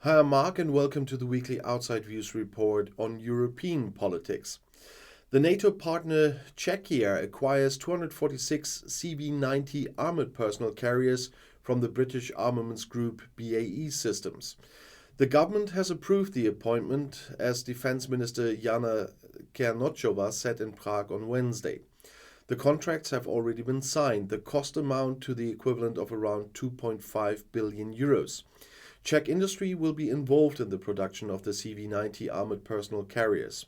Hi, I'm Marc and welcome to the weekly Outside Views report on European politics. The NATO partner Czechia acquires 246 CV90 armored personnel carriers from the British armaments group BAE Systems. The government has approved the appointment, as Defense Minister Jana Černochová said in Prague on Wednesday. The contracts have already been signed. The cost amount to the equivalent of around 2.5 billion euros. Czech industry will be involved in the production of the CV90 armored personnel carriers.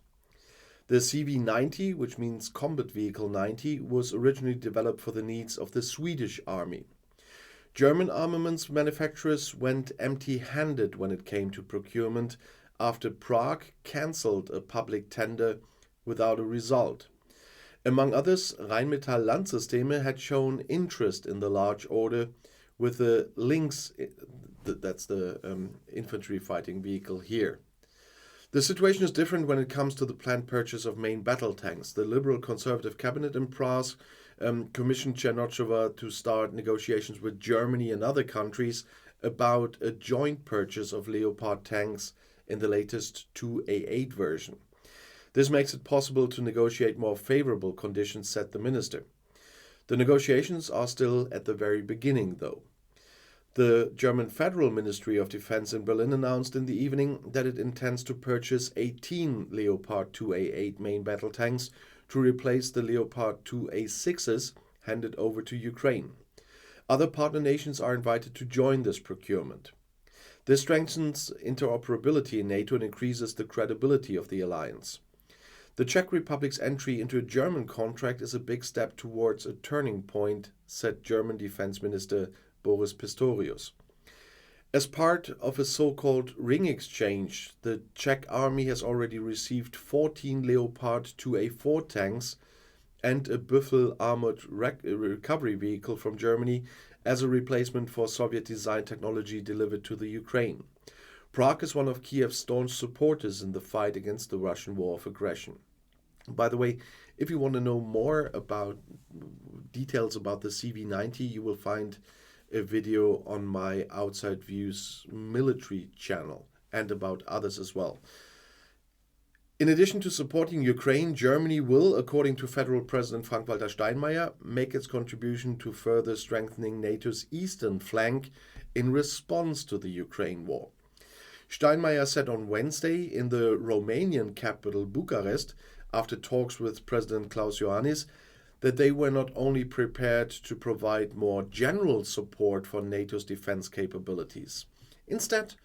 The CV90, which means Combat Vehicle 90, was originally developed for the needs of the Swedish army. German armaments manufacturers went empty-handed when it came to procurement after Prague cancelled a public tender without a result. Among others, Rheinmetall Landsysteme had shown interest in the large order with the Lynx, that's the infantry fighting vehicle here. The situation is different when it comes to the planned purchase of main battle tanks. The Liberal Conservative cabinet in Prague commissioned Černochová to start negotiations with Germany and other countries about a joint purchase of Leopard tanks in the latest 2A8 version. This makes it possible to negotiate more favorable conditions, said the minister. The negotiations are still at the very beginning, though. The German Federal Ministry of Defense in Berlin announced in the evening that it intends to purchase 18 Leopard 2A8 main battle tanks to replace the Leopard 2A6s handed over to Ukraine. Other partner nations are invited to join this procurement. This strengthens interoperability in NATO and increases the credibility of the alliance. The Czech Republic's entry into a German contract is a big step towards a turning point, said German Defense Minister Boris Pistorius. As part of a so-called ring exchange, the Czech army has already received 14 Leopard 2A4 tanks and a Büffel armored recovery vehicle from Germany as a replacement for Soviet-designed technology delivered to the Ukraine. Prague is one of Kiev's staunch supporters in the fight against the Russian war of aggression. By the way, if you want to know more about details about the CV90, you will find a video on my Outside Views military channel and about others as well. In addition to supporting Ukraine, Germany will, according to Federal President Frank-Walter Steinmeier, make its contribution to further strengthening NATO's eastern flank in response to the Ukraine war. Steinmeier said on Wednesday in the Romanian capital Bucharest, after talks with President Klaus Iohannis, that they were not only prepared to provide more general support for NATO's defense capabilities. Instead,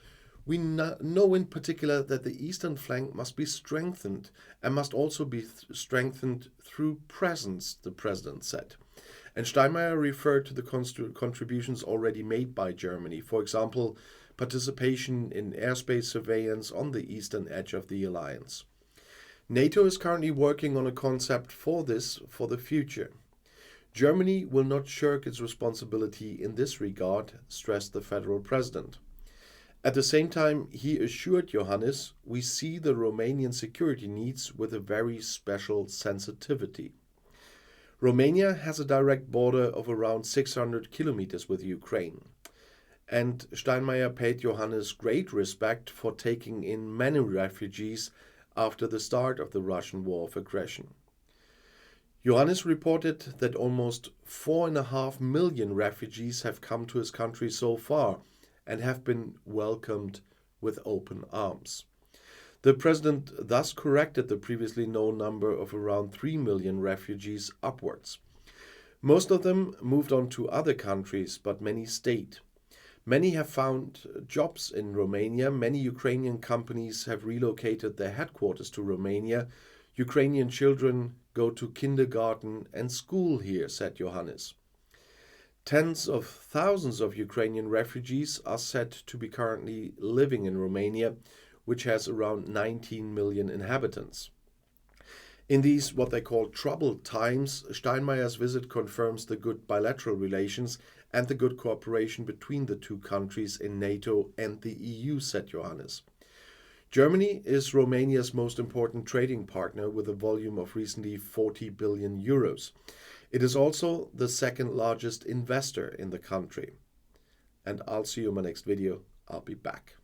we know in particular that the eastern flank must be strengthened and must also be strengthened through presence, the president said. And Steinmeier referred to the contributions already made by Germany, for example, participation in airspace surveillance on the eastern edge of the alliance. NATO is currently working on a concept for this for the future. Germany will not shirk its responsibility in this regard, stressed the federal president. At the same time, he assured Iohannis, we see the Romanian security needs with a very special sensitivity. Romania has a direct border of around 600 kilometers with Ukraine. And Steinmeier paid Iohannis great respect for taking in many refugees after the start of the Russian war of aggression. Iohannis reported that almost 4.5 million refugees have come to his country so far and have been welcomed with open arms. The president thus corrected the previously known number of around 3 million refugees upwards. Most of them moved on to other countries, but many stayed. Many have found jobs in Romania. Many Ukrainian companies have relocated their headquarters to Romania. Ukrainian children go to kindergarten and school here, said Iohannis. Tens of thousands of Ukrainian refugees are said to be currently living in Romania, which has around 19 million inhabitants. In these, what they call troubled times, Steinmeier's visit confirms the good bilateral relations and the good cooperation between the two countries in NATO and the EU, said Iohannis. Germany is Romania's most important trading partner with a volume of recently 40 billion euros. It is also the second largest investor in the country. And I'll see you in my next video. I'll be back.